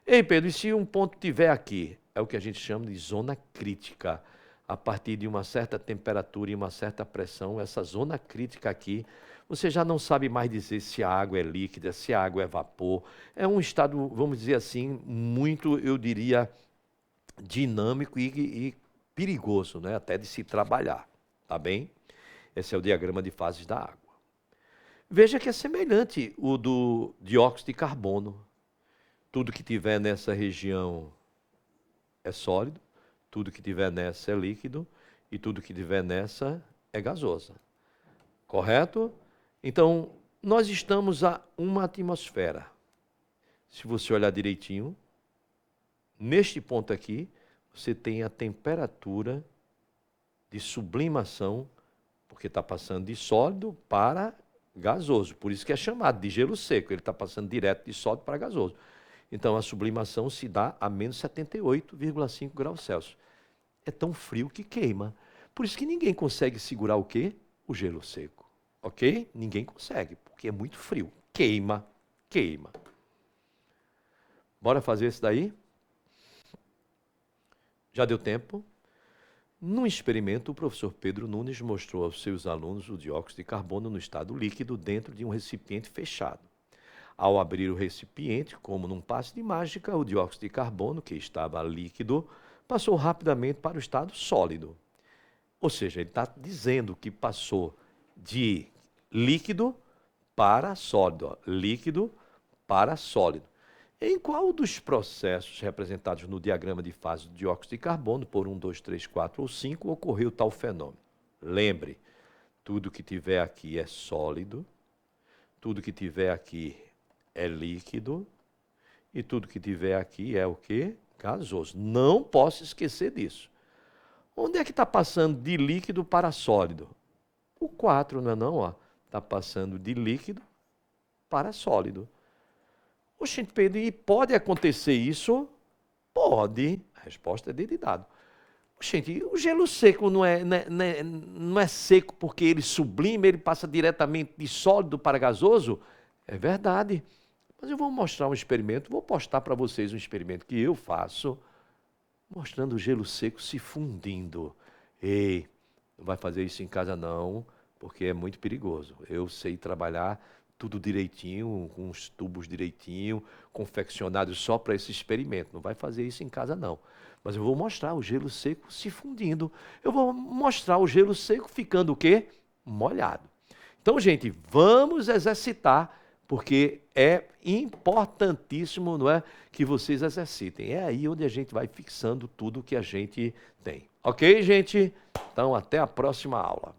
Ei, Pedro, e se um ponto estiver aqui? É o que a gente chama de zona crítica. A partir de uma certa temperatura e uma certa pressão, essa zona crítica aqui, você já não sabe mais dizer se a água é líquida, se a água é vapor. É um estado, vamos dizer assim, muito, eu diria, dinâmico e perigoso, né? Até de se trabalhar, tá bem? Esse é o diagrama de fases da água. Veja que é semelhante o do dióxido de carbono. Tudo que tiver nessa região é sólido, tudo que tiver nessa é líquido e tudo que tiver nessa é gasosa. Correto? Então, nós estamos a uma atmosfera. Se você olhar direitinho, neste ponto aqui, você tem a temperatura de sublimação, porque está passando de sólido para gasoso. Por isso que é chamado de gelo seco. Ele está passando direto de sólido para gasoso. Então, a sublimação se dá a menos 78,5 graus Celsius. É tão frio que queima. Por isso que ninguém consegue segurar o quê? O gelo seco. Ok? Ninguém consegue, porque é muito frio. Queima, queima. Bora fazer isso daí? Já deu tempo? Num experimento, o professor Pedro Nunes mostrou aos seus alunos o dióxido de carbono no estado líquido dentro de um recipiente fechado. Ao abrir o recipiente, como num passe de mágica, o dióxido de carbono, que estava líquido, passou rapidamente para o estado sólido. Ou seja, ele está dizendo que passou de líquido para sólido, ó, líquido para sólido. Em qual dos processos representados no diagrama de fase do dióxido de carbono, por 1, 2, 3, 4 ou 5, ocorreu tal fenômeno? Lembre, tudo que tiver aqui é sólido, tudo que tiver aqui é líquido e tudo que tiver aqui é o quê? Gasoso. Não posso esquecer disso. Onde é que está passando de líquido para sólido? O 4, não é não? Está passando de líquido para sólido. Oxente, Pedro, e pode acontecer isso? Pode. A resposta é de dado. Oxente, o gelo seco não é seco porque ele sublima, ele passa diretamente de sólido para gasoso? É verdade. Mas eu vou mostrar um experimento, vou postar para vocês um experimento que eu faço, mostrando o gelo seco se fundindo. Ei, não vai fazer isso em casa não, porque é muito perigoso. Eu sei trabalhar tudo direitinho, com os tubos direitinho, confeccionados só para esse experimento. Não vai fazer isso em casa, não. Mas eu vou mostrar o gelo seco se fundindo. Eu vou mostrar o gelo seco ficando o quê? Molhado. Então, gente, vamos exercitar, porque é importantíssimo, não é, que vocês exercitem. É aí onde a gente vai fixando tudo que a gente tem. Ok, gente? Então, até a próxima aula.